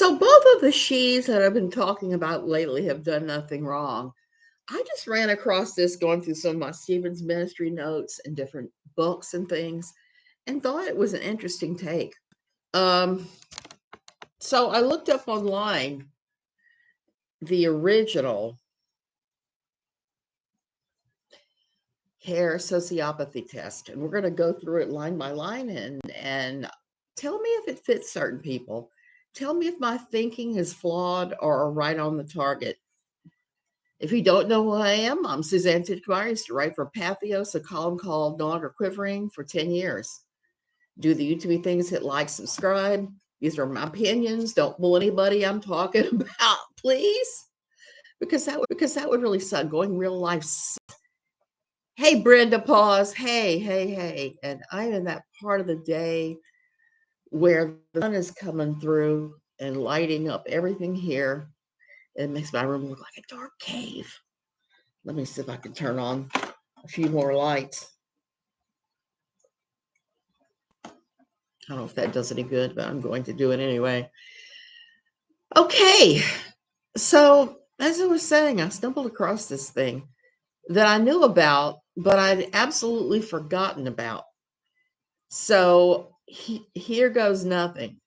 So both of the she's that I've been talking about lately have done nothing wrong. I just ran across this going through some of my Stevens ministry notes and different books and things and thought it was an interesting take. Um, so I looked up online the original Hare Psychopathy test, and we're going to go through it line by line and tell me if it fits certain people. Tell me if my thinking is flawed or right on the target. If you don't know who I am, I'm Suzanne Titchmeyer. I used to write for Pathos, a column called No Longer Quivering, for 10 years. Do the YouTube things, hit like, subscribe. These are my opinions. Don't bully anybody I'm talking about, please. Because that would really suck. Going real life. Hey, Brenda, pause. Hey. And I'm in that part of the day where the sun is coming through and lighting up everything here. It makes my room look like a dark cave. Let me see if I can turn on a few more lights. I don't know if that does any good, but I'm going to do it anyway. Okay, so as I was saying, I stumbled across this thing that I knew about, but I'd absolutely forgotten about. So here goes nothing.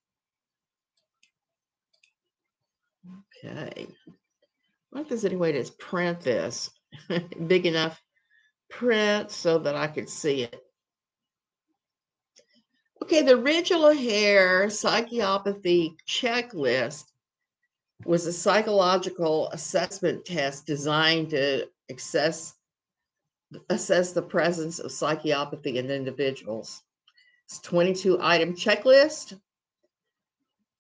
Okay. I wonder if there's any way to print this big enough print so that I could see it. Okay, the original Hare Psychopathy Checklist was a psychological assessment test designed to assess the presence of psychopathy in individuals. It's a 22-item checklist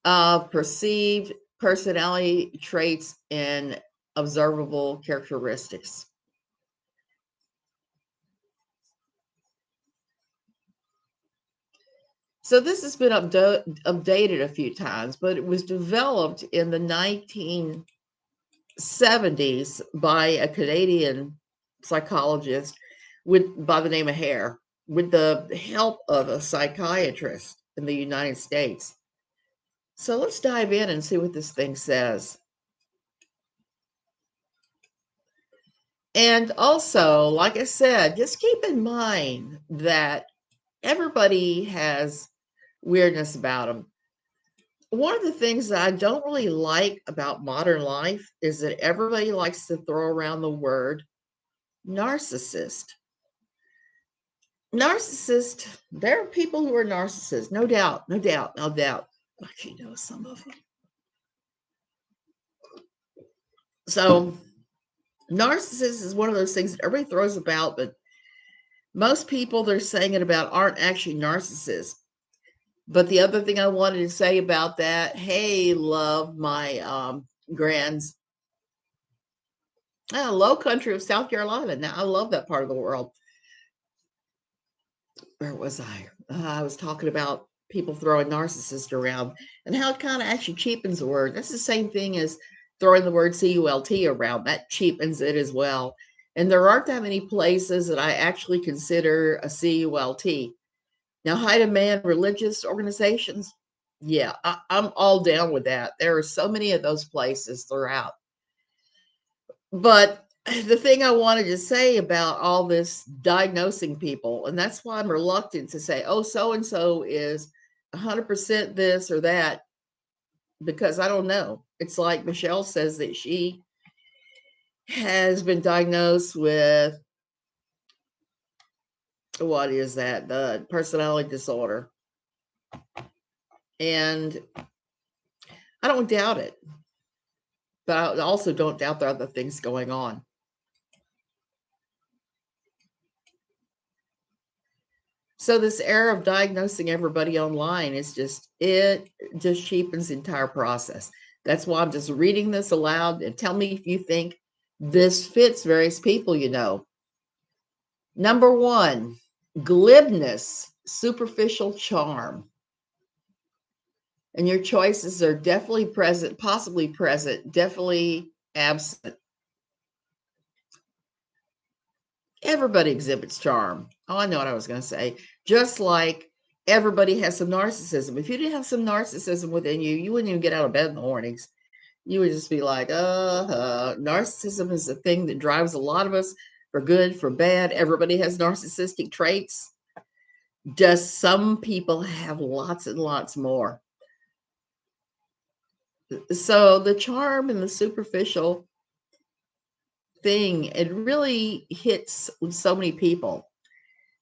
of perceived personality traits and observable characteristics. So this has been updated a few times, but it was developed in the 1970s by a Canadian psychologist by the name of Hare, with the help of a psychiatrist in the United States. So let's dive in and see what this thing says. And also, like I said, just keep in mind that everybody has weirdness about them. One of the things that I don't really like about modern life is that everybody likes to throw around the word narcissist. Narcissist, there are people who are narcissists, no doubt. I actually know some of them. So narcissist is one of those things that everybody throws about, but most people they're saying it about aren't actually narcissists. But the other thing I wanted to say about that, hey, love my grands, low country of South Carolina. Now I love that part of the world. Where was I? I was talking about people throwing narcissist around and how it kind of actually cheapens the word. That's the same thing as throwing the word CULT around. That cheapens it as well. And there aren't that many places that I actually consider a CULT. Now, high demand religious organizations, yeah, I'm all down with that. There are so many of those places throughout. But the thing I wanted to say about all this diagnosing people, and that's why I'm reluctant to say, oh, so-and-so is 100% this or that, because I don't know. It's like Michelle says that she has been diagnosed with, what is that? The personality disorder. And I don't doubt it. But I also don't doubt there are other things going on. So this era of diagnosing everybody online is it just cheapens the entire process. That's why I'm just reading this aloud, and tell me if you think this fits various people you know. Number 1, glibness, superficial charm. And your choices are definitely present, possibly present, definitely absent. Everybody exhibits charm. Oh, I know what I was going to say. Just like everybody has some narcissism. If you didn't have some narcissism within you, you wouldn't even get out of bed in the mornings. You would just be like, narcissism is the thing that drives a lot of us, for good, for bad. Everybody has narcissistic traits. Does some people have lots and lots more? So the charm and the superficial thing, it really hits so many people.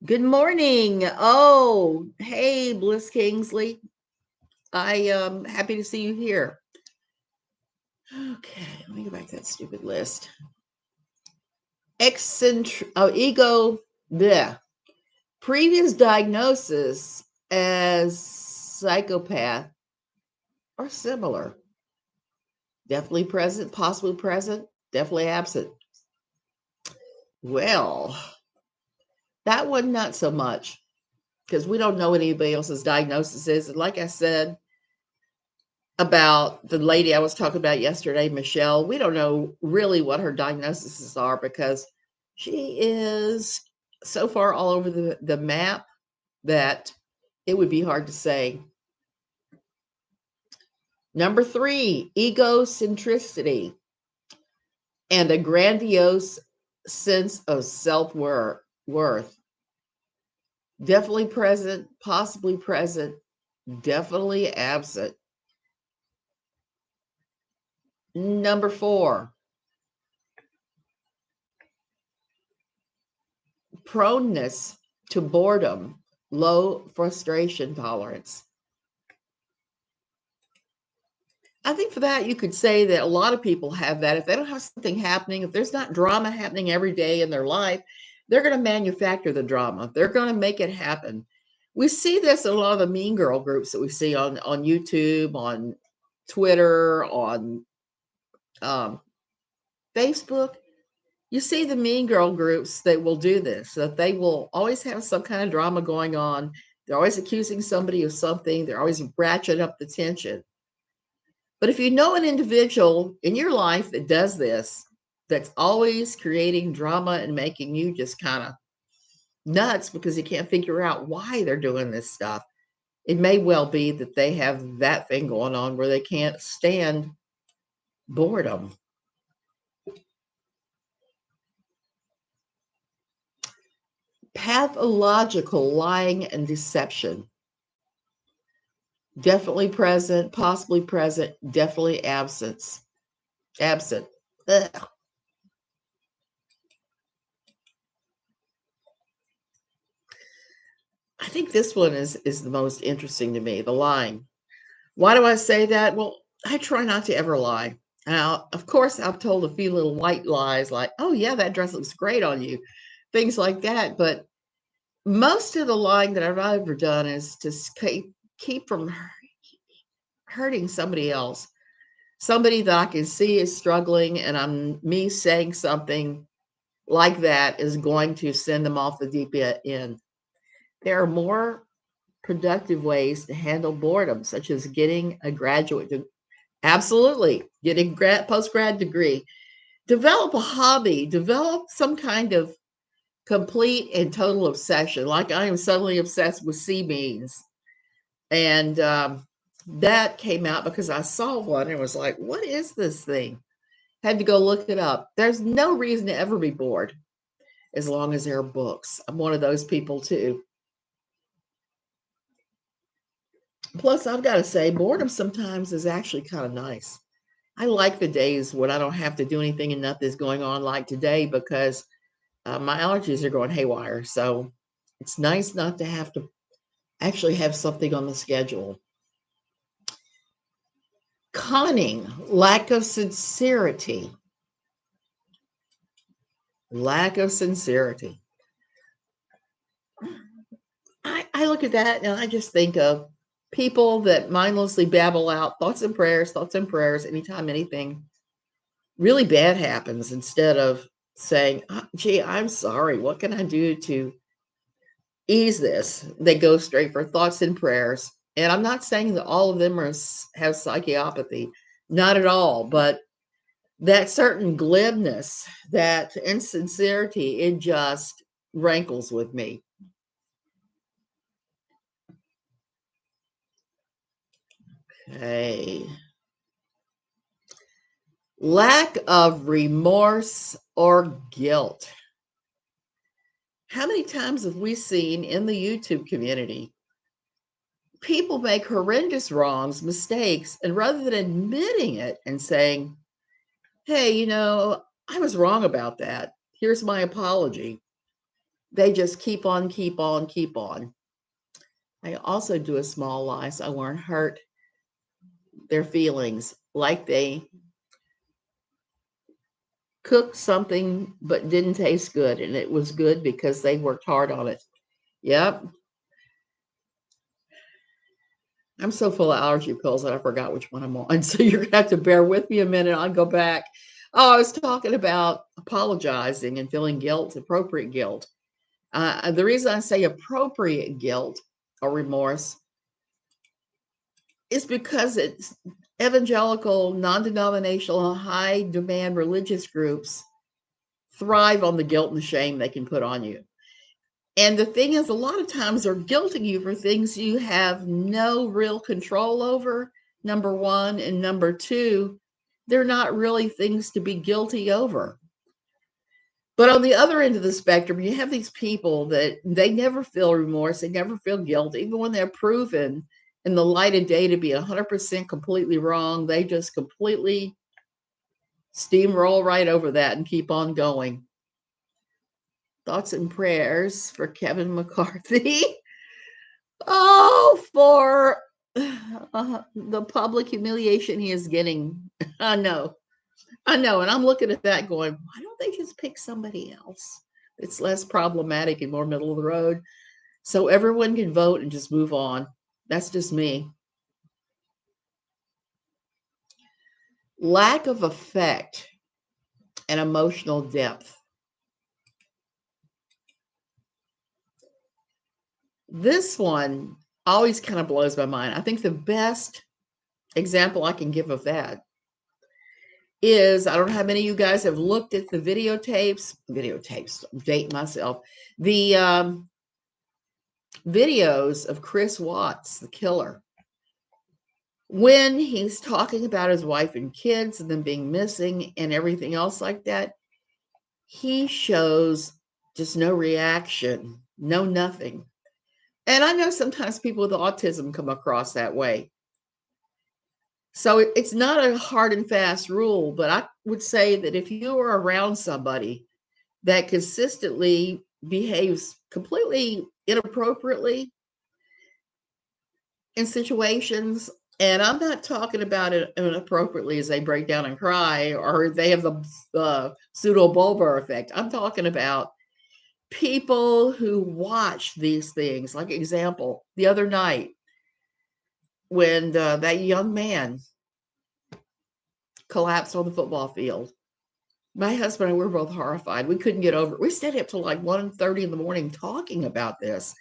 Good morning. Oh, hey, Bliss Kingsley. I am happy to see you here. Okay, let me go back to that stupid list. Ego, bleh. Previous diagnosis as psychopath are similar. Definitely present, possibly present, definitely absent. Well, that one, not so much, because we don't know what anybody else's diagnosis is. And like I said about the lady I was talking about yesterday, Michelle, we don't know really what her diagnoses are, because she is so far all over the map that it would be hard to say. Number 3, egocentricity and a grandiose sense of self-worth. Definitely present, possibly present, definitely absent. Number 4, proneness to boredom, low frustration tolerance. I think for that, you could say that a lot of people have that. If they don't have something happening, if there's not drama happening every day in their life, they're going to manufacture the drama. They're going to make it happen. We see this in a lot of the mean girl groups that we see on YouTube, on Twitter, on Facebook. You see the mean girl groups that will do this, that they will always have some kind of drama going on. They're always accusing somebody of something. They're always ratcheting up the tension. But if you know an individual in your life that does this, that's always creating drama and making you just kind of nuts because you can't figure out why they're doing this stuff, it may well be that they have that thing going on where they can't stand boredom. Pathological lying and deception. Definitely present, possibly present, definitely absent. Ugh. I think this one is the most interesting to me, the lying. Why do I say that? Well, I try not to ever lie. Now, of course, I've told a few little white lies like, oh, yeah, that dress looks great on you, things like that. But most of the lying that I've ever done is to keep from hurting somebody else, somebody that I can see is struggling, and me saying something like that is going to send them off the deep end. There are more productive ways to handle boredom, such as getting a absolutely, getting post-grad degree, develop a hobby, develop some kind of complete and total obsession. Like I am suddenly obsessed with sea beans. And that came out because I saw one and was like, what is this thing? Had to go look it up. There's no reason to ever be bored as long as there are books. I'm one of those people too. Plus, I've got to say, boredom sometimes is actually kind of nice. I like the days when I don't have to do anything and nothing's going on like today, because my allergies are going haywire. So it's nice not to have to actually have something on the schedule. Conning, lack of sincerity. Lack of sincerity. I look at that and I just think of people that mindlessly babble out thoughts and prayers anytime anything really bad happens, instead of saying, gee, I'm sorry, what can I do to ease this? They go straight for thoughts and prayers. And I'm not saying that all of them have psychopathy, not at all, but that certain glibness, that insincerity, it just rankles with me. Okay. Lack of remorse or guilt. How many times have we seen in the YouTube community people make horrendous wrongs, mistakes, and rather than admitting it and saying, hey, I was wrong about that. Here's my apology. They just keep on, keep on, keep on. I also do a small lie so I won't hurt their feelings, like they cooked something but didn't taste good, and it was good because they worked hard on it. Yep. I'm so full of allergy pills that I forgot which one I'm on. So you're gonna have to bear with me a minute. I'll go back. Oh, I was talking about apologizing and feeling guilt, appropriate guilt. The reason I say appropriate guilt or remorse is because it's evangelical, non-denominational, high-demand religious groups thrive on the guilt and the shame they can put on you. And the thing is, a lot of times they're guilting you for things you have no real control over, number one. And number two, they're not really things to be guilty over. But on the other end of the spectrum, you have these people that they never feel remorse, they never feel guilt, even when they're proven in the light of day to be 100% completely wrong. They just completely steamroll right over that and keep on going. Thoughts and prayers for Kevin McCarthy. Oh, for the public humiliation he is getting. I know. And I'm looking at that going, why don't they just pick somebody else that's less problematic and more middle of the road so everyone can vote and just move on? That's just me. Lack of effect and emotional depth. This one always kind of blows my mind. I think the best example I can give of that is, I don't know how many of you guys have looked at the videotapes, date myself, the videos of Chris Watts, the killer, when he's talking about his wife and kids and them being missing and everything else like that. He shows just no reaction, no nothing. And I know sometimes people with autism come across that way. So it's not a hard and fast rule, but I would say that if you are around somebody that consistently behaves completely inappropriately in situations, and I'm not talking about it inappropriately as they break down and cry or they have the pseudo-bulbar effect. I'm talking about people who watch these things. Like example, the other night when that young man collapsed on the football field, my husband and we were both horrified. We couldn't get over it. We stayed up till like 1:30 in the morning talking about this.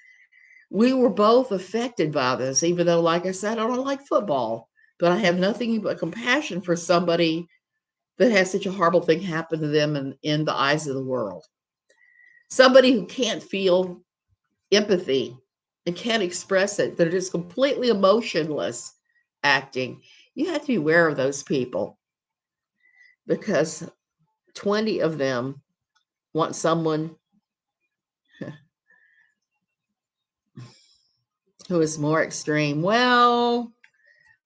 We were both affected by this, even though, like I said, I don't like football, but I have nothing but compassion for somebody that has such a horrible thing happen to them in the eyes of the world. Somebody who can't feel empathy and can't express it. They're just completely emotionless acting. You have to be aware of those people because 20 of them want someone who is more extreme. Well,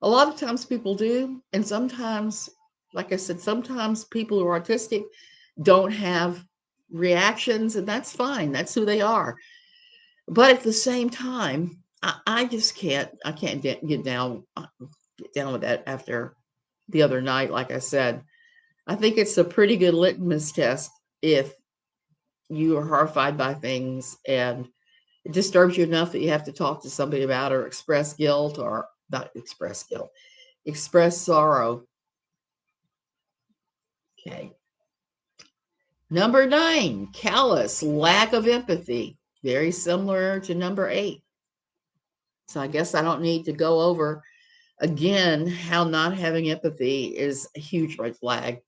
a lot of times people do. And sometimes, like I said, sometimes people who are autistic don't have reactions, and that's fine. That's who they are. But at the same time, I just can't. I can't get down with that after the other night. Like I said, I think it's a pretty good litmus test if you are horrified by things and it disturbs you enough that you have to talk to somebody about or express guilt, or not express guilt, express sorrow. Okay. Number 9, callous, lack of empathy. Very similar to number 8. So I guess I don't need to go over again how not having empathy is a huge red flag.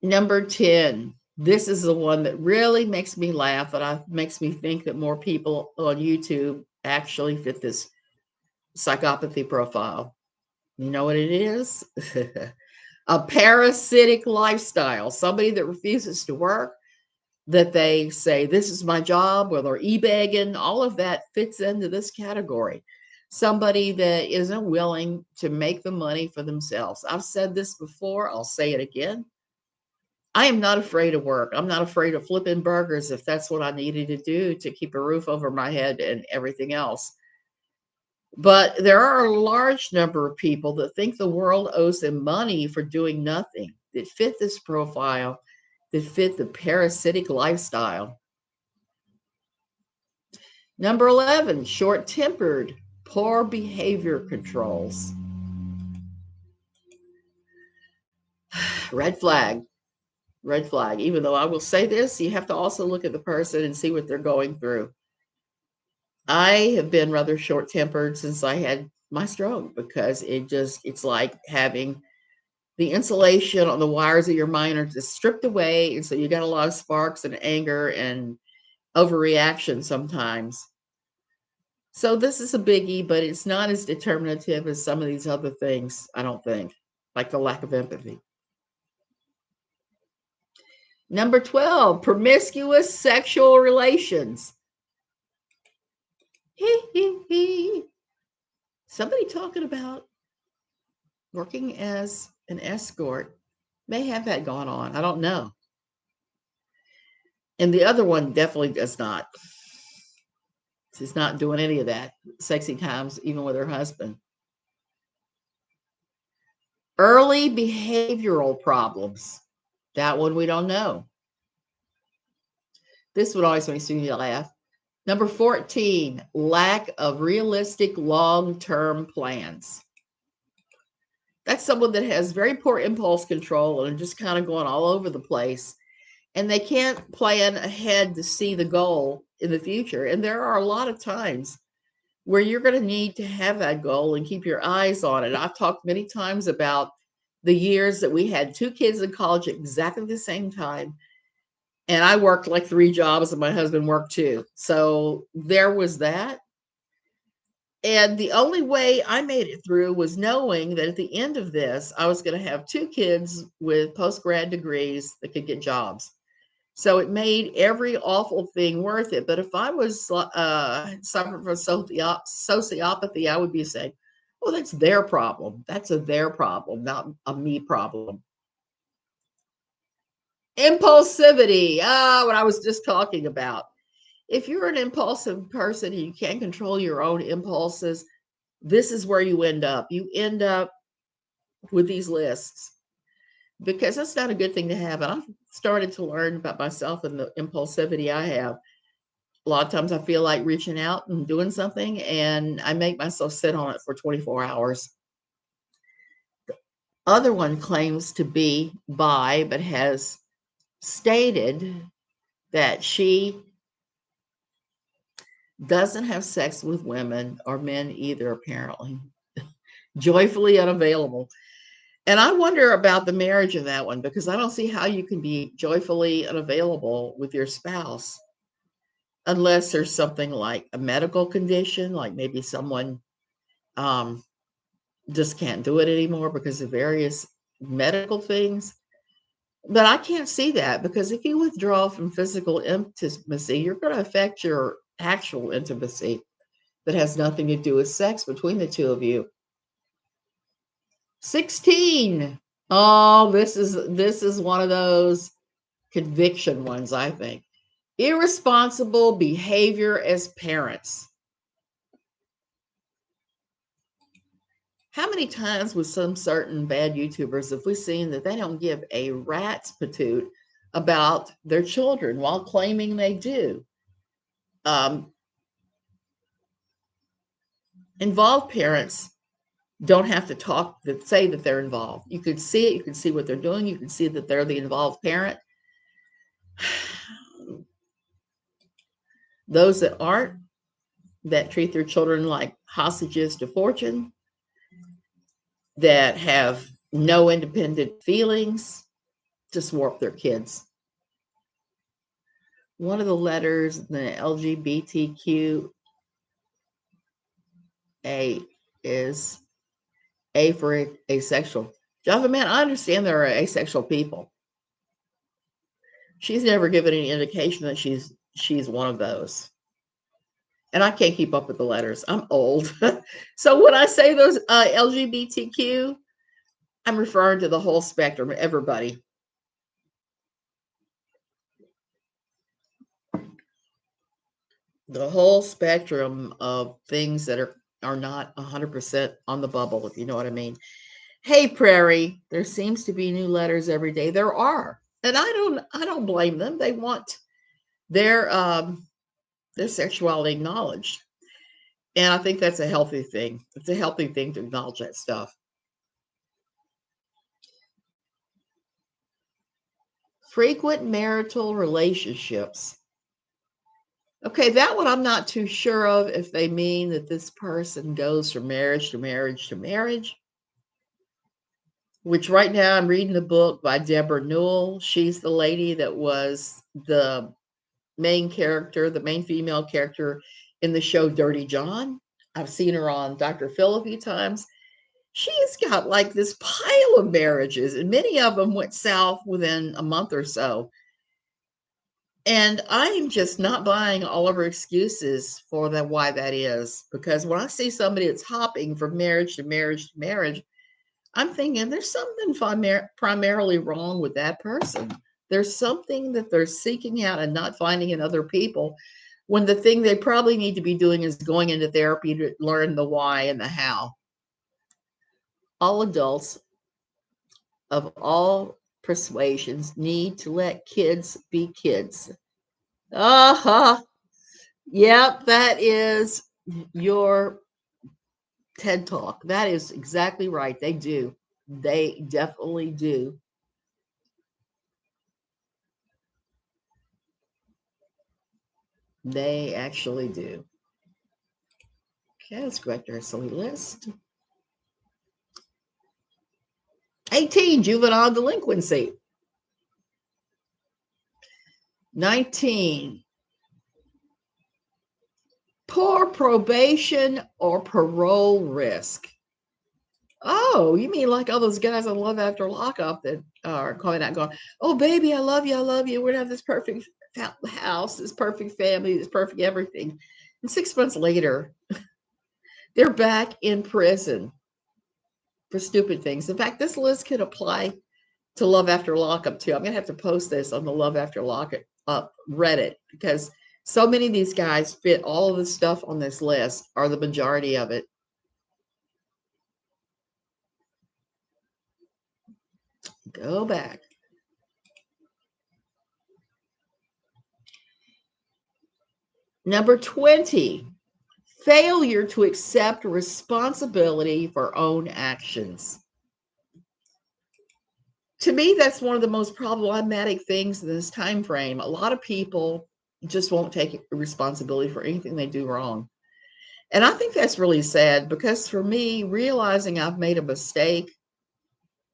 Number 10. This is the one that really makes me laugh, and makes me think that more people on YouTube actually fit this psychopathy profile. You know what it is? A parasitic lifestyle. Somebody that refuses to work, that they say, this is my job, or they're e-begging. All of that fits into this category. Somebody that isn't willing to make the money for themselves. I've said this before. I'll say it again. I am not afraid of work. I'm not afraid of flipping burgers if that's what I needed to do to keep a roof over my head and everything else. But there are a large number of people that think the world owes them money for doing nothing, that fit this profile, that fit the parasitic lifestyle. Number 11, short-tempered, poor behavior controls. Red flag. Red flag. Even though I will say this, you have to also look at the person and see what they're going through. I have been rather short-tempered since I had my stroke, because it's like having the insulation on the wires of your mind are just stripped away. And so you got a lot of sparks and anger and overreaction sometimes. So this is a biggie, but it's not as determinative as some of these other things, I don't think, like the lack of empathy. Number 12, promiscuous sexual relations. Somebody talking about working as an escort may have that gone on. I don't know. And the other one definitely does not. She's not doing any of that. Sexy times, even with her husband. Early behavioral problems. That one we don't know. This one always makes me laugh. Number 14, lack of realistic long-term plans. That's someone that has very poor impulse control and just kind of going all over the place. And they can't plan ahead to see the goal in the future. And there are a lot of times where you're going to need to have that goal and keep your eyes on it. I've talked many times about the years that we had 2 kids in college at exactly the same time. And I worked like 3 jobs and my husband worked 2. So there was that. And the only way I made it through was knowing that at the end of this, I was going to have 2 kids with post-grad degrees that could get jobs. So it made every awful thing worth it. But if I was suffering from sociopathy, I would be saying, well, that's their problem. That's their problem, not a me problem. Impulsivity. What I was just talking about. If you're an impulsive person and you can't control your own impulses, this is where you end up. You end up with these lists, because that's not a good thing to have. And I've started to learn about myself and the impulsivity I have. A lot of times I feel like reaching out and doing something, and I make myself sit on it for 24 hours. The other one claims to be bi, but has stated that she doesn't have sex with women or men either, apparently. Joyfully unavailable. And I wonder about the marriage of that one, because I don't see how you can be joyfully unavailable with your spouse unless there's something like a medical condition, like maybe someone just can't do it anymore because of various medical things. But I can't see that, because if you withdraw from physical intimacy, you're going to affect your actual intimacy that has nothing to do with sex between the two of you. 16. Oh, this is one of those conviction ones, I think. Irresponsible behavior as parents. How many times with some certain bad YouTubers have we seen that they don't give a rat's patoot about their children while claiming they do? Involved parents don't have to talk that say that they're involved. You can see it, you can see what they're doing, you can see that they're the involved parent. Those that aren't, that treat their children like hostages to fortune, that have no independent feelings, just warp their kids. One of the letters, the LGBTQA is A for asexual. Java man, I understand there are asexual people. She's never given any indication that she's one of those. And I can't keep up with the letters. I'm old. So when I say those LGBTQ, I'm referring to the whole spectrum, everybody. The whole spectrum of things that are not 100% on the bubble, if you know what I mean. Hey, Prairie, there seems to be new letters every day. There are. And I don't blame them. They want their sexuality acknowledged. And I think that's a healthy thing. It's a healthy thing to acknowledge that stuff. Frequent marital relationships. Okay, that one I'm not too sure of if they mean that this person goes from marriage to marriage to marriage, which right now I'm reading the book by Deborah Newell. She's the lady that was the main character, the main female character in the show Dirty John. I've seen her on Dr. Phil a few times. She's got like this pile of marriages, and many of them went south within a month or so. And I'm just not buying all of her excuses for that, why that is. Because when I see somebody that's hopping from marriage to marriage to marriage, I'm thinking there's something primarily wrong with that person. There's something that they're seeking out and not finding in other people, when the thing they probably need to be doing is going into therapy to learn the why and the how. All adults of all persuasions need to let kids be kids. Uh-huh. Yep, that is your TED Talk. That is exactly right. They do. They definitely do. They actually do. Okay, let's go back to our silly list. 18, juvenile delinquency. 19, poor probation or parole risk. Oh, you mean like all those guys on Love After Lockup that are coming out going, oh, baby, I love you. I love you. We're going to have this perfect house, this perfect family, this perfect everything. And 6 months later, they're back in prison for stupid things. In fact, this list could apply to Love After Lockup too. I'm going to have to post this on the Love After Lockup Reddit, because so many of these guys fit all of the stuff on this list, or the majority of it. Go back. Number 20, failure to accept responsibility for own actions. To me, that's one of the most problematic things in this time frame. A lot of people just won't take responsibility for anything they do wrong. And I think that's really sad, because for me, realizing I've made a mistake,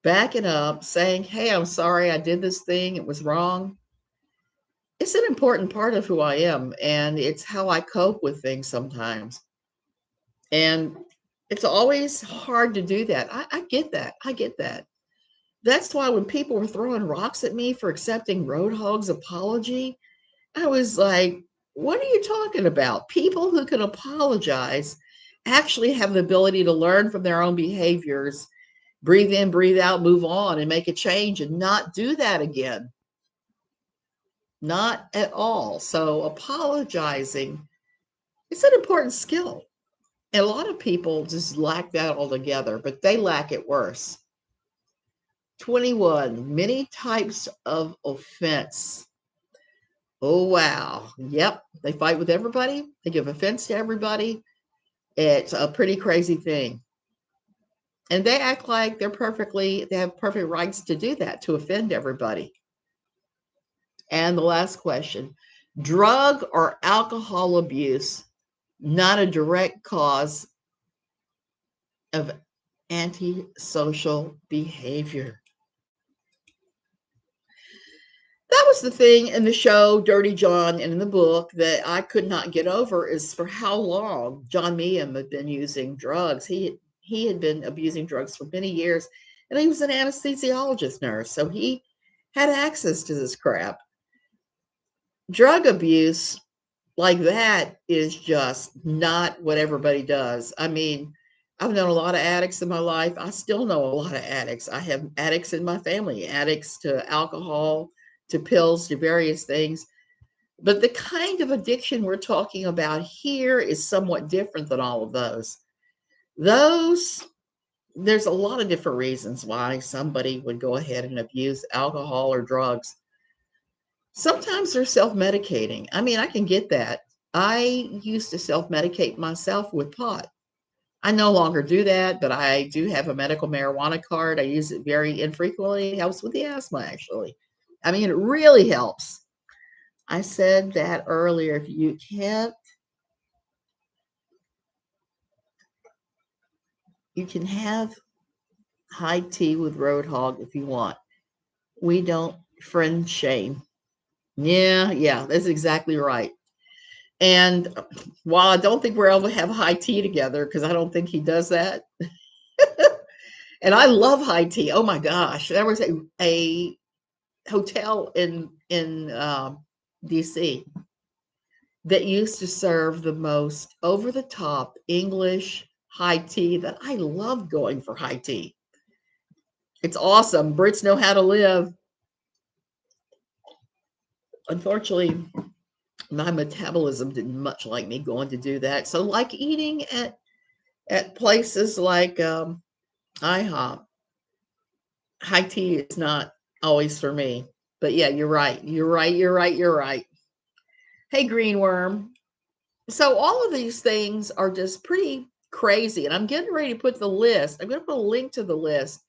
backing up, saying, hey, I'm sorry, I did this thing, it was wrong, it's an important part of who I am. And it's how I cope with things sometimes. And it's always hard to do that. I get that. I get that. That's why when people were throwing rocks at me for accepting Roadhog's apology, I was like, what are you talking about? People who can apologize actually have the ability to learn from their own behaviors, breathe in, breathe out, move on, and make a change, and not do that again. Not at all. So apologizing is an important skill. And a lot of people just lack that altogether, but they lack it worse. 21, many types of offense. Oh, wow. Yep. They fight with everybody. They give offense to everybody. It's a pretty crazy thing. And they act like they have perfect rights to do that, to offend everybody. And the last question, drug or alcohol abuse, not a direct cause of antisocial behavior. That was the thing in the show Dirty John and in the book that I could not get over, is for how long John Meehan had been using drugs. He had been abusing drugs for many years, and he was an anesthesiologist nurse, so he had access to this crap. Drug abuse like that is just not what everybody does. I mean, I've known a lot of addicts in my life. I still know a lot of addicts. I have addicts in my family, addicts to alcohol, to pills, to various things. But the kind of addiction we're talking about here is somewhat different than all of those. There's a lot of different reasons why somebody would go ahead and abuse alcohol or drugs. Sometimes they're self-medicating. I mean, I can get that. I used to self-medicate myself with pot. I no longer do that, but I do have a medical marijuana card. I use it very infrequently. It helps with the asthma, actually. I mean, it really helps. I said that earlier. If you can't, you can have high tea with Roadhog if you want. We don't friend shame. Yeah, that's exactly right. And while I don't think we're able to have high tea together, because I don't think he does that. And I love high tea. Oh my gosh. There was a hotel in DC that used to serve the most over the top English high tea that I love going for high tea. It's awesome. Brits know how to live. Unfortunately, my metabolism didn't much like me going to do that. So like eating at places like IHOP, high tea is not always for me. But yeah, you're right. You're right. Hey, Greenworm. So all of these things are just pretty crazy. And I'm getting ready to put the list. I'm going to put a link to the list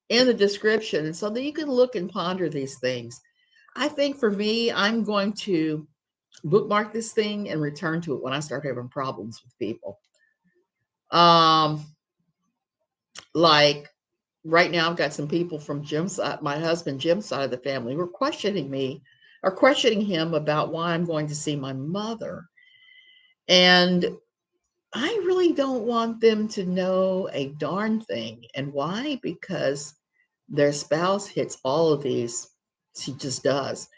in the description so that you can look and ponder these things. I think for me, I'm going to bookmark this thing and return to it when I start having problems with people. Like right now, I've got some people from Jim's side, my husband Jim's side of the family, who are questioning me or questioning him about why I'm going to see my mother. And I really don't want them to know a darn thing. And why? Because their spouse hits all of these. She just does.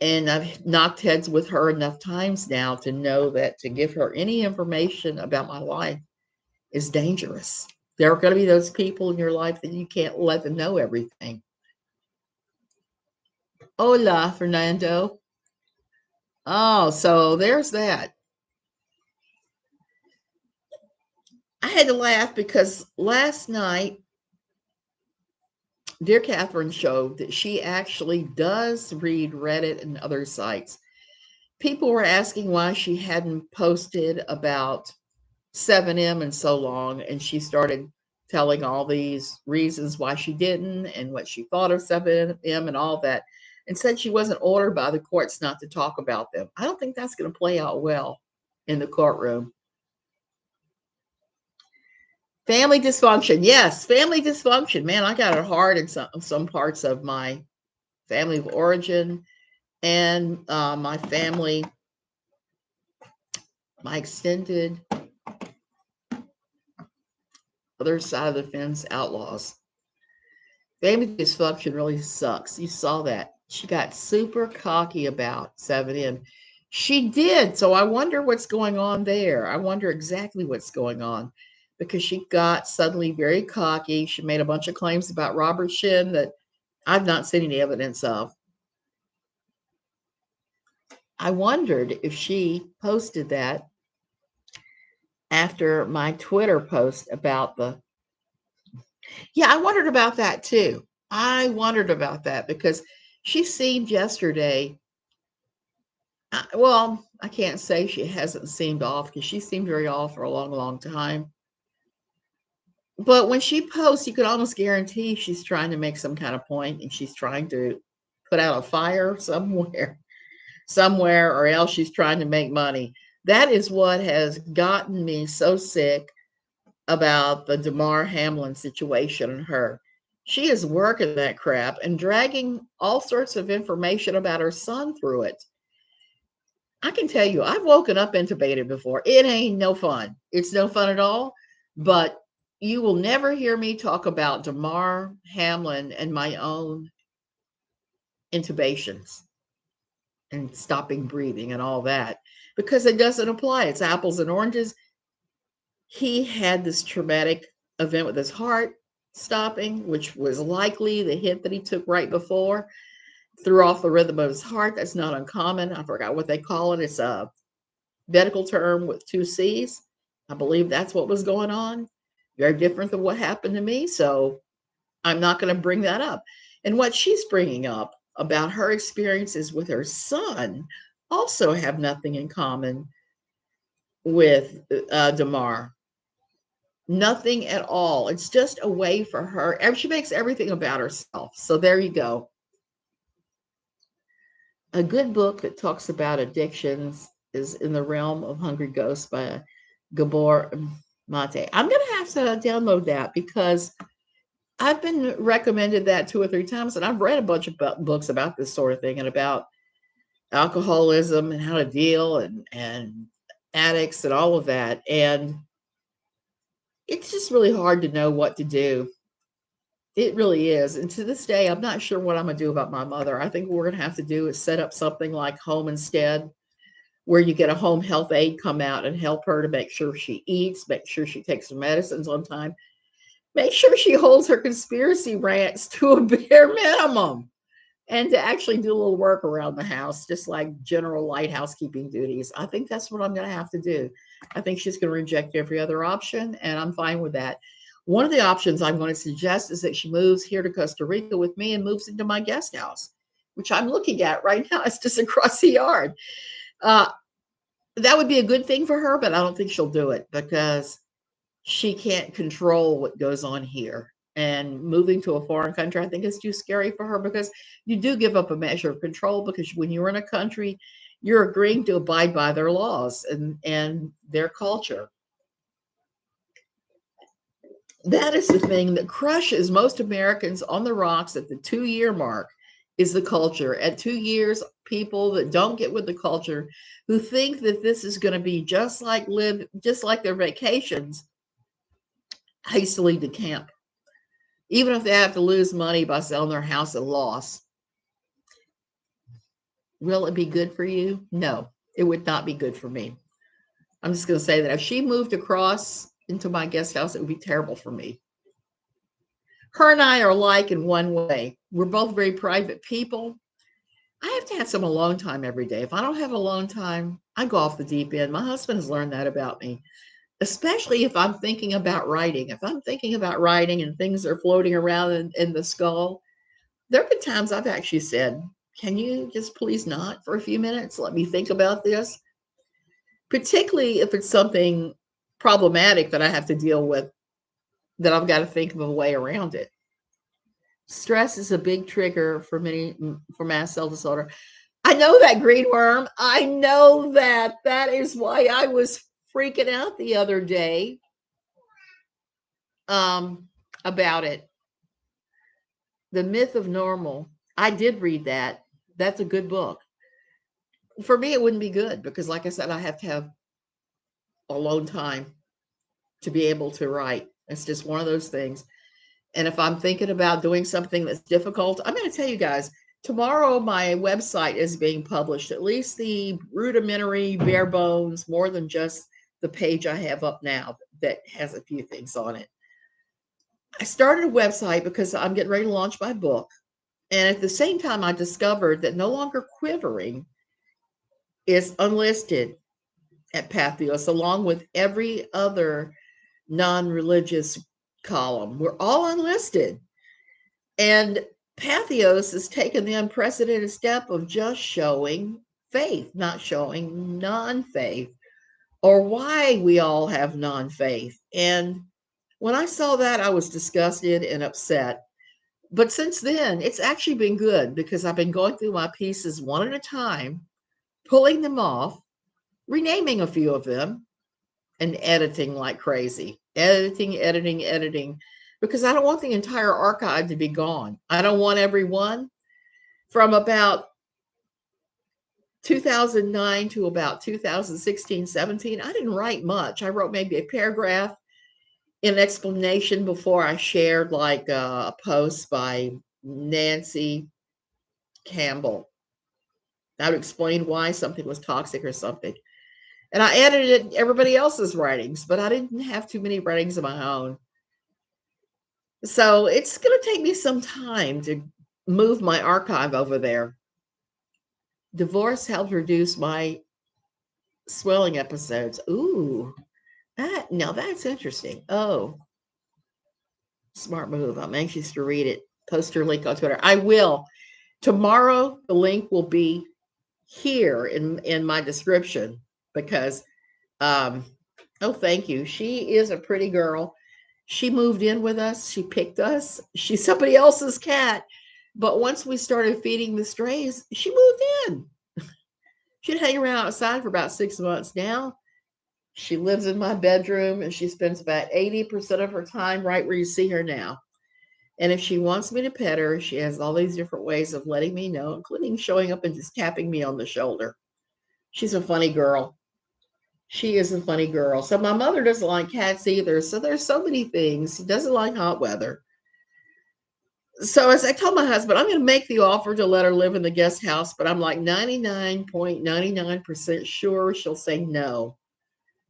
And I've knocked heads with her enough times now to know that to give her any information about my life is dangerous. There are going to be those people in your life that you can't let them know everything. Hola, Fernando. Oh, so there's that. I had to laugh because last night, dear Catherine showed that she actually does read Reddit and other sites. People were asking why she hadn't posted about 7M in so long, and she started telling all these reasons why she didn't and what she thought of 7M and all that, and said she wasn't ordered by the courts not to talk about them. I don't think that's going to play out well in the courtroom. Family dysfunction. Yes, family dysfunction. Man, I got it hard in some parts of my family of origin and my family, my extended other side of the fence outlaws. Family dysfunction really sucks. You saw that. She got super cocky about 7M. She did. So I wonder what's going on there. I wonder exactly what's going on because she got suddenly very cocky. She made a bunch of claims about Robert Shin that I've not seen any evidence of. I wondered if she posted that after my Twitter post about the. Yeah, I wondered about that too. I wondered about that because she seemed yesterday. Well, I can't say she hasn't seemed off because she seemed very off for a long, long time. But when she posts, you could almost guarantee she's trying to make some kind of point and she's trying to put out a fire somewhere, or else she's trying to make money. That is what has gotten me so sick about the Demar Hamlin situation and her. She is working that crap and dragging all sorts of information about her son through it. I can tell you, I've woken up intubated before. It ain't no fun. It's no fun at all. But you will never hear me talk about Demar Hamlin and my own intubations and stopping breathing and all that, because it doesn't apply. It's apples and oranges. He had this traumatic event with his heart stopping, which was likely the hit that he took right before, threw off the rhythm of his heart. That's not uncommon. I forgot what they call it. It's a medical term with 2 C's. I believe that's what was going on. Very different than what happened to me. So I'm not going to bring that up. And what she's bringing up about her experiences with her son also have nothing in common with Demar. Nothing at all. It's just a way for her. She makes everything about herself. So there you go. A good book that talks about addictions is In the Realm of Hungry Ghosts by Gabor Mate. I'm going to have to download that because I've been recommended that 2 or 3 times, and I've read a bunch of books about this sort of thing and about alcoholism and how to deal and addicts and all of that. And it's just really hard to know what to do. It really is. And to this day, I'm not sure what I'm going to do about my mother. I think what we're going to have to do is set up something like Home Instead, where you get a home health aide come out and help her to make sure she eats, make sure she takes her medicines on time, make sure she holds her conspiracy rants to a bare minimum, and to actually do a little work around the house, just like general light housekeeping duties. I think that's what I'm going to have to do. I think she's going to reject every other option, and I'm fine with that. One of the options I'm going to suggest is that she moves here to Costa Rica with me and moves into my guest house, which I'm looking at right now. It's just across the yard. That would be a good thing for her, but I don't think she'll do it because she can't control what goes on here. And moving to a foreign country, I think is too scary for her, because you do give up a measure of control, because when you're in a country, you're agreeing to abide by their laws and their culture. That is the thing that crushes most Americans on the rocks at the 2-year mark, is the culture. At 2 years, people that don't get with the culture, who think that this is going to be just like their vacations, hastily decamp, even if they have to lose money by selling their house at loss. Will it be good for you? No, it would not be good for me. I'm just going to say that if she moved across into my guest house, it would be terrible for me. Her and I are alike in one way. We're both very private people. I have to have some alone time every day. If I don't have alone time, I go off the deep end. My husband has learned that about me, especially if I'm thinking about writing. If I'm thinking about writing and things are floating around in the skull, there have been times I've actually said, can you just please not for a few minutes? Let me think about this. Particularly if it's something problematic that I have to deal with, that I've got to think of a way around it. Stress is a big trigger for mast cell disorder. I know that, green worm. I know that. That is why I was freaking out the other day about it. The Myth of Normal. I did read that. That's a good book. For me, it wouldn't be good because, like I said, I have to have alone time to be able to write. It's just one of those things. And if I'm thinking about doing something that's difficult, I'm going to tell you guys, tomorrow my website is being published, at least the rudimentary, bare bones, more than just the page I have up now that has a few things on it. I started a website because I'm getting ready to launch my book. And at the same time, I discovered that No Longer Quivering is unlisted at Pathos, along with every other non-religious column. We're all unlisted. And Pathos has taken the unprecedented step of just showing faith, not showing non-faith, or why we all have non-faith. And when I saw that, I was disgusted and upset. But since then, it's actually been good because I've been going through my pieces one at a time, pulling them off, renaming a few of them, and editing like crazy. Editing. because I don't want the entire archive to be gone. I don't want everyone from about 2009 to about 2016, 17. I didn't write much. I wrote maybe a paragraph in explanation before I shared like a post by Nancy Campbell. I would explain why something was toxic or something. And I edited everybody else's writings, but I didn't have too many writings of my own. So it's going to take me some time to move my archive over there. Divorce helped reduce my swelling episodes. Ooh, now that's interesting. Oh, smart move. I'm anxious to read it. Post your link on Twitter. I will. Tomorrow, the link will be here in my description because, oh, thank you. She is a pretty girl. She moved in with us. She picked us. She's somebody else's cat. But once we started feeding the strays, she moved in. She'd hang around outside for about 6 months now. She lives in my bedroom and she spends about 80% of her time right where you see her now. And if she wants me to pet her, she has all these different ways of letting me know, including showing up and just tapping me on the shoulder. She's a funny girl. She is a funny girl. So my mother doesn't like cats either. So there's so many things. She doesn't like hot weather. So as I told my husband, I'm going to make the offer to let her live in the guest house, but I'm like 99.99% sure she'll say no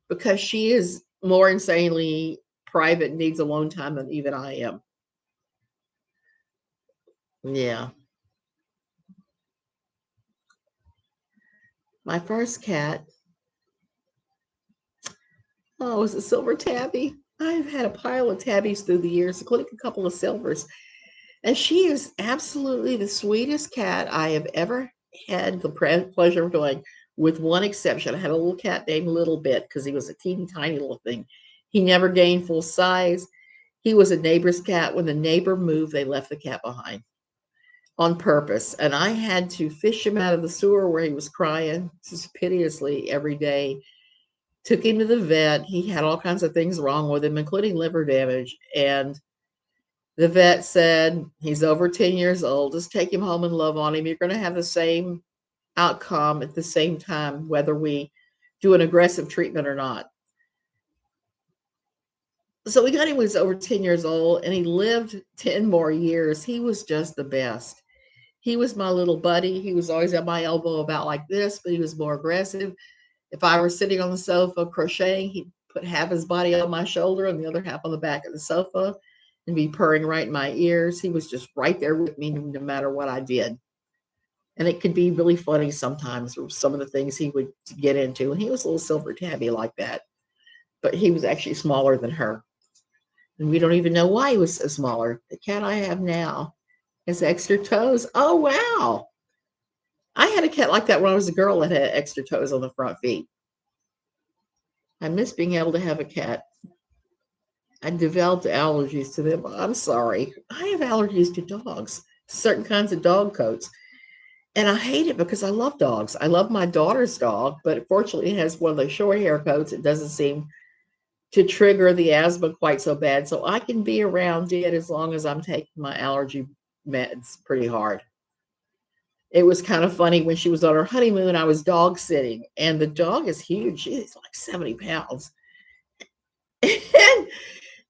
because she is more insanely private and needs alone time than even I am. Yeah. My first cat, oh, it was a silver tabby. I've had a pile of tabbies through the years, including a couple of silvers. And she is absolutely the sweetest cat I have ever had the pleasure of doing, with one exception. I had a little cat named Little Bit because he was a teeny tiny little thing. He never gained full size. He was a neighbor's cat. When the neighbor moved, they left the cat behind on purpose. And I had to fish him out of the sewer where he was crying just piteously every day. Took him to the vet. He had all kinds of things wrong with him, including liver damage. And the vet said, he's over 10 years old. Just take him home and love on him. You're going to have the same outcome at the same time, whether we do an aggressive treatment or not. So we got him when he was over 10 years old, and he lived 10 more years. He was just the best. He was my little buddy. He was always at my elbow about like this, but he was more aggressive. If I were sitting on the sofa crocheting, he'd put half his body on my shoulder and the other half on the back of the sofa and be purring right in my ears. He was just right there with me no matter what I did. And it could be really funny sometimes, some of the things he would get into. And he was a little silver tabby like that, but he was actually smaller than her. And we don't even know why he was so smaller. The cat I have now has extra toes. Oh, wow. I had a cat like that when I was a girl that had extra toes on the front feet. I miss being able to have a cat. I developed allergies to them. I'm sorry. I have allergies to dogs, certain kinds of dog coats. And I hate it because I love dogs. I love my daughter's dog, but fortunately it has one of those short hair coats. It doesn't seem to trigger the asthma quite so bad. So I can be around it as long as I'm taking my allergy meds pretty hard. It was kind of funny when she was on her honeymoon, I was dog sitting, and the dog is huge. She's like 70 pounds. And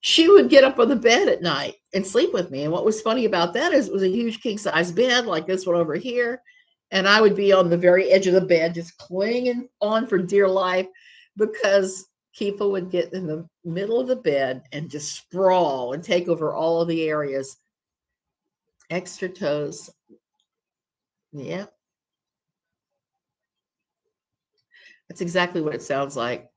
she would get up on the bed at night and sleep with me. And what was funny about that is it was a huge king size bed like this one over here. And I would be on the very edge of the bed, just clinging on for dear life, because Keefa would get in the middle of the bed and just sprawl and take over all of the areas. Extra toes. Yeah. That's exactly what it sounds like.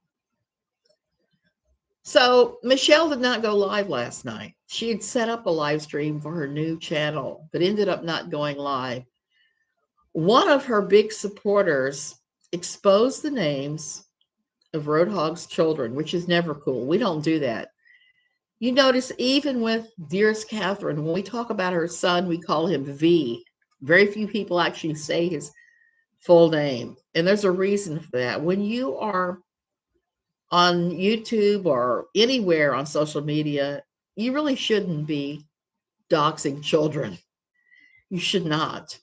So Michelle did not go live last night. She had set up a live stream for her new channel, but ended up not going live. One of her big supporters exposed the names of Roadhog's children, which is never cool. We don't do that. You notice even with Dearest Catherine, when we talk about her son, we call him V. Very few people actually say his full name. And there's a reason for that. When you are on YouTube or anywhere on social media, you really shouldn't be doxing children. You should not.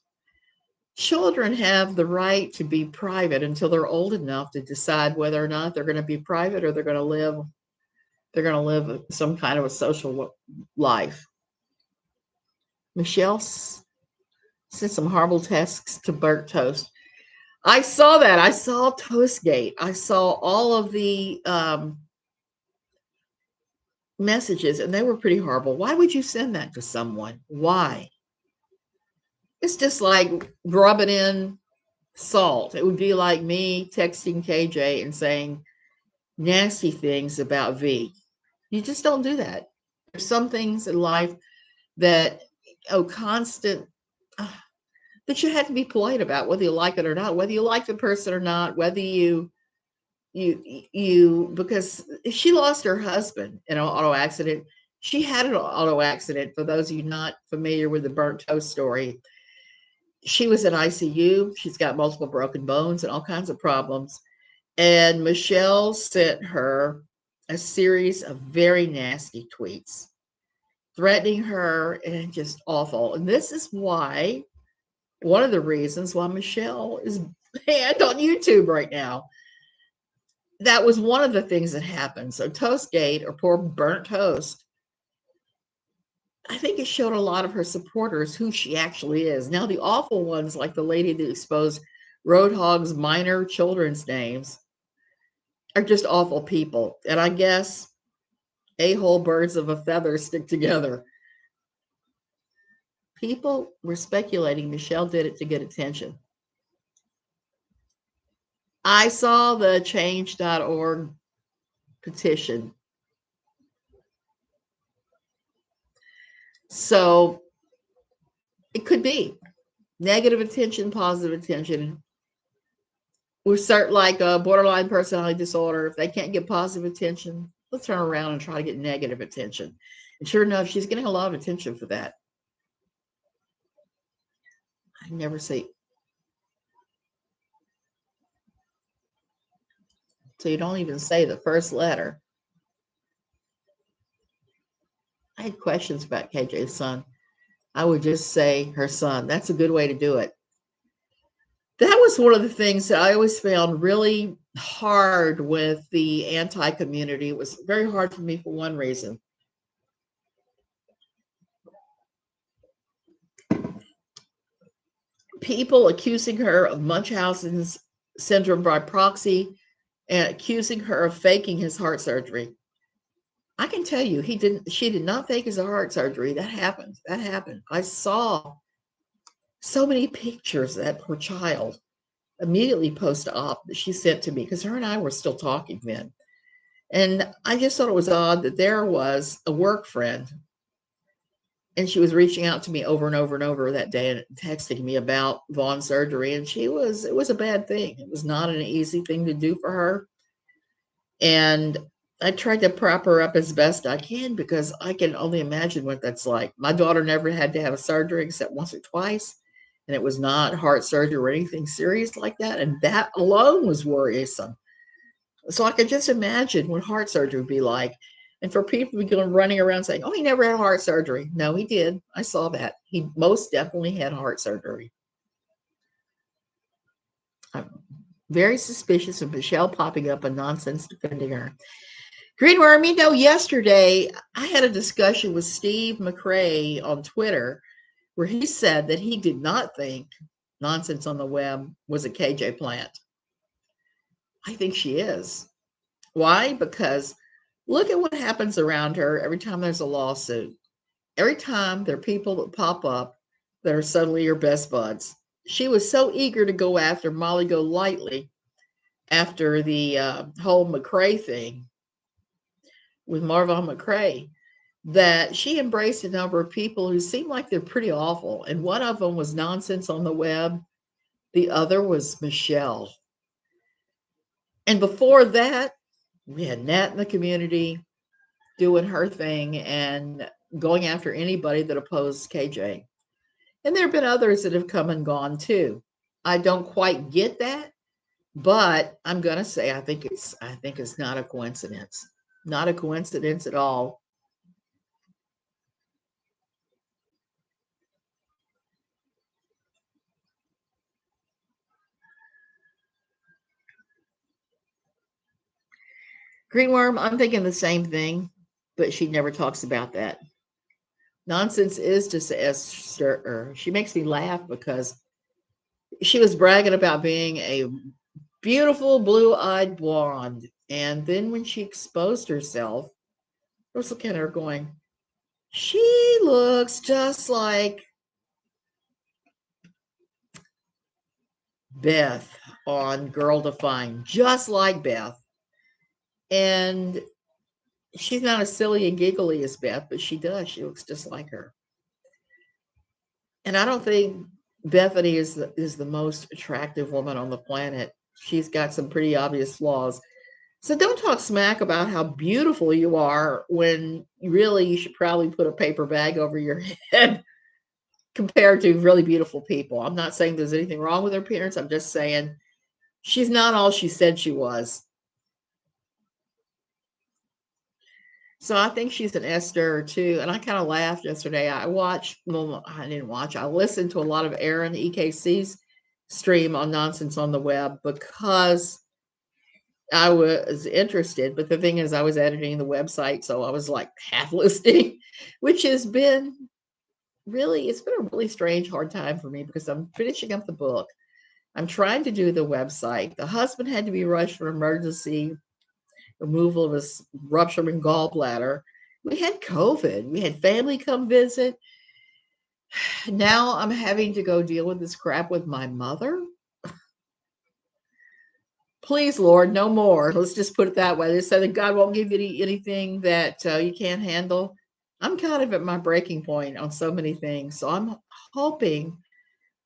Children have the right to be private until they're old enough to decide whether or not they're going to be private or they're going to live some kind of a social life. Michelle sent some horrible texts to burnt toast. I saw that. I saw Toastgate. I saw all of the messages, and they were pretty horrible. Why would you send that to someone? Why? It's just like rubbing in salt. It would be like me texting KJ and saying nasty things about V. You just don't do that. There's some things in life that constant that you have to be polite about, whether you like it or not, whether you like the person or not, whether you because she lost her husband in an auto accident. She had an auto accident. For those of you not familiar with the burnt toast story, she was in ICU. She's got multiple broken bones and all kinds of problems. And Michelle sent her a series of very nasty tweets threatening her, and just awful. And this is why, one of the reasons why Michelle is banned on YouTube right now. That was one of the things that happened. So Toastgate, or poor burnt toast, I think it showed a lot of her supporters who she actually is. Now, the awful ones, like the lady that exposed Roadhog's minor children's names, are just awful people. And I guess a-hole birds of a feather stick together. People were speculating Michelle did it to get attention. I saw the change.org petition. So it could be negative attention, positive attention. We're certain, like a borderline personality disorder. If they can't get positive attention, let's turn around and try to get negative attention. And sure enough, she's getting a lot of attention for that. I never see. So you don't even say the first letter. I had questions about KJ's son. I would just say her son. That's a good way to do it. That was one of the things that I always found really hard with the anti-community. It was very hard for me for one reason. People accusing her of Munchausen's syndrome by proxy and accusing her of faking his heart surgery. I can tell you, she did not fake his heart surgery. That happened. I saw so many pictures of that poor child immediately post-op that she sent to me, because her and I were still talking then. And I just thought it was odd that there was a work friend, and she was reaching out to me over and over and over that day and texting me about Vaughn's surgery. And it was a bad thing. It was not an easy thing to do for her. And I tried to prop her up as best I can, because I can only imagine what that's like. My daughter never had to have a surgery except once or twice, and it was not heart surgery or anything serious like that. And that alone was worrisome. So I could just imagine what heart surgery would be like. And for people to be going running around saying, oh, he never had heart surgery. No, he did. I saw that. He most definitely had heart surgery. I'm very suspicious of Michelle popping up and nonsense defending her. Greenworm, yesterday I had a discussion with Steve McRae on Twitter where he said that he did not think Nonsense on the Web was a KJ plant. I think she is. Why? Because look at what happens around her every time there's a lawsuit. Every time there are people that pop up that are suddenly your best buds. She was so eager to go after Molly Golightly after the whole McRae thing with Marvin McRae, that she embraced a number of people who seemed like they're pretty awful. And one of them was Nonsense on the Web. The other was Michelle. And before that, we had Nat in the community doing her thing and going after anybody that opposed KJ. And there have been others that have come and gone too. I don't quite get that, but I'm going to say I think it's not a coincidence. Not a coincidence at all. Greenworm, I'm thinking the same thing, but she never talks about that. Nonsense is just Esther. She makes me laugh because she was bragging about being a beautiful blue-eyed blonde. And then when she exposed herself, I was looking at her going, she looks just like Beth on Girl Defined, just like Beth. And she's not as silly and giggly as Beth, but she does. She looks just like her. And I don't think Bethany is the most attractive woman on the planet. She's got some pretty obvious flaws. So don't talk smack about how beautiful you are when really you should probably put a paper bag over your head compared to really beautiful people. I'm not saying there's anything wrong with her appearance. I'm just saying she's not all she said she was. So I think she's an Esther too. And I kind of laughed yesterday. I listened to a lot of Aaron EKC's stream on Nonsense on the Web because I was interested. But the thing is, I was editing the website, so I was like half listening, which has been it's been a really strange, hard time for me because I'm finishing up the book. I'm trying to do the website. The husband had to be rushed for emergency removal of his rupturing gallbladder. We had COVID. We had family come visit. Now I'm having to go deal with this crap with my mother. Please, Lord, no more. Let's just put it that way. They say that God won't give you anything that you can't handle. I'm kind of at my breaking point on so many things. So I'm hoping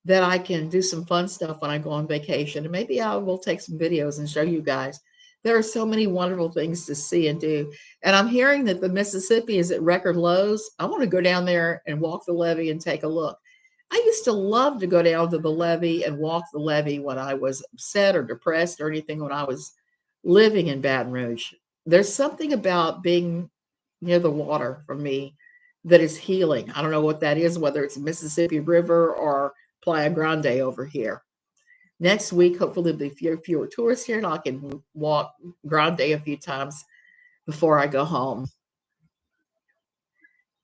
that I can do some fun stuff when I go on vacation. And maybe I will take some videos and show you guys. There are so many wonderful things to see and do. And I'm hearing that the Mississippi is at record lows. I want to go down there and walk the levee and take a look. I used to love to go down to the levee and walk the levee when I was upset or depressed or anything when I was living in Baton Rouge. There's something about being near the water for me that is healing. I don't know what that is, whether it's Mississippi River or Playa Grande over here. Next week, hopefully, there'll be fewer tourists here and I can walk Grande a few times before I go home.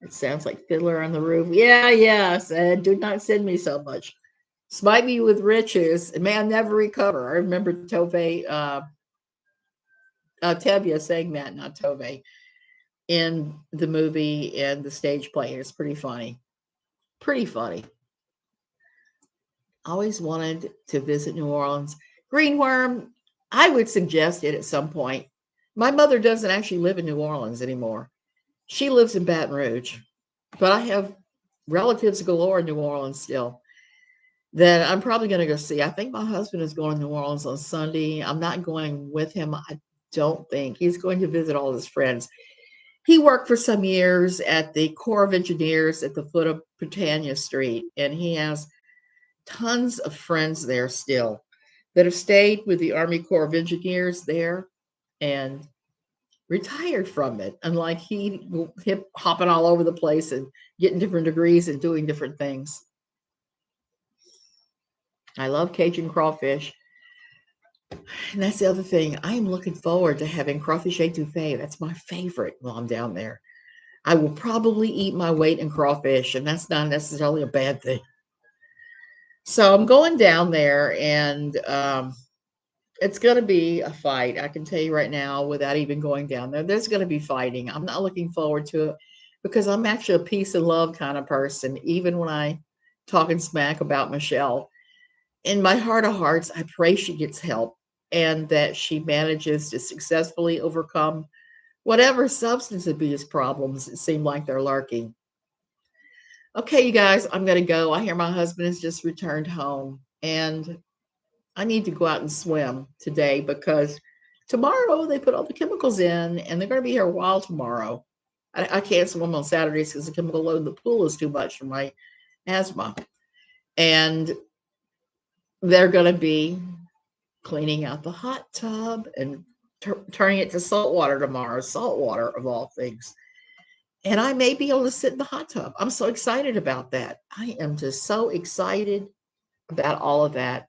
It sounds like Fiddler on the roof. Yeah, said, do not send me so much. Smite me with riches, and may I never recover. I remember Tevye saying that, not Tove, in the movie and the stage play. It's pretty funny. Pretty funny. Always wanted to visit New Orleans. Greenworm, I would suggest it at some point. My mother doesn't actually live in New Orleans anymore. She lives in Baton Rouge, but I have relatives galore in New Orleans still that I'm probably going to go see. I think my husband is going to New Orleans on Sunday. I'm not going with him. I don't think. He's going to visit all his friends. He worked for some years at the Corps of Engineers at the foot of Britannia Street, and he has tons of friends there still that have stayed with the Army Corps of Engineers there and retired from it. Unlike he hopping all over the place and getting different degrees and doing different things. I love Cajun crawfish. And that's the other thing. I am looking forward to having crawfish etouffee. That's my favorite while I'm down there. I will probably eat my weight in crawfish, and that's not necessarily a bad thing. So I'm going down there, and it's going to be a fight. I can tell you right now, without even going down there, there's going to be fighting. I'm not looking forward to it because I'm actually a peace and love kind of person. Even when I talking smack about Michelle, in my heart of hearts, I pray she gets help and that she manages to successfully overcome whatever substance abuse problems it seem like they're lurking. Okay, you guys, I'm going to go. I hear my husband has just returned home, and I need to go out and swim today because tomorrow they put all the chemicals in, and they're going to be here a while tomorrow. I can't swim on Saturdays because the chemical load in the pool is too much for my asthma. And they're going to be cleaning out the hot tub and turning it to salt water tomorrow, salt water of all things. And I may be able to sit in the hot tub. I'm so excited about that. I am just so excited about all of that.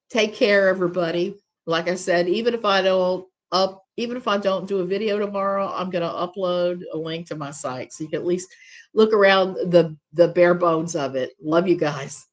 Take care, everybody. Like I said, even if I don't up Even if I don't do a video tomorrow, I'm going to upload a link to my site so you can at least look around the bare bones of it. Love you guys.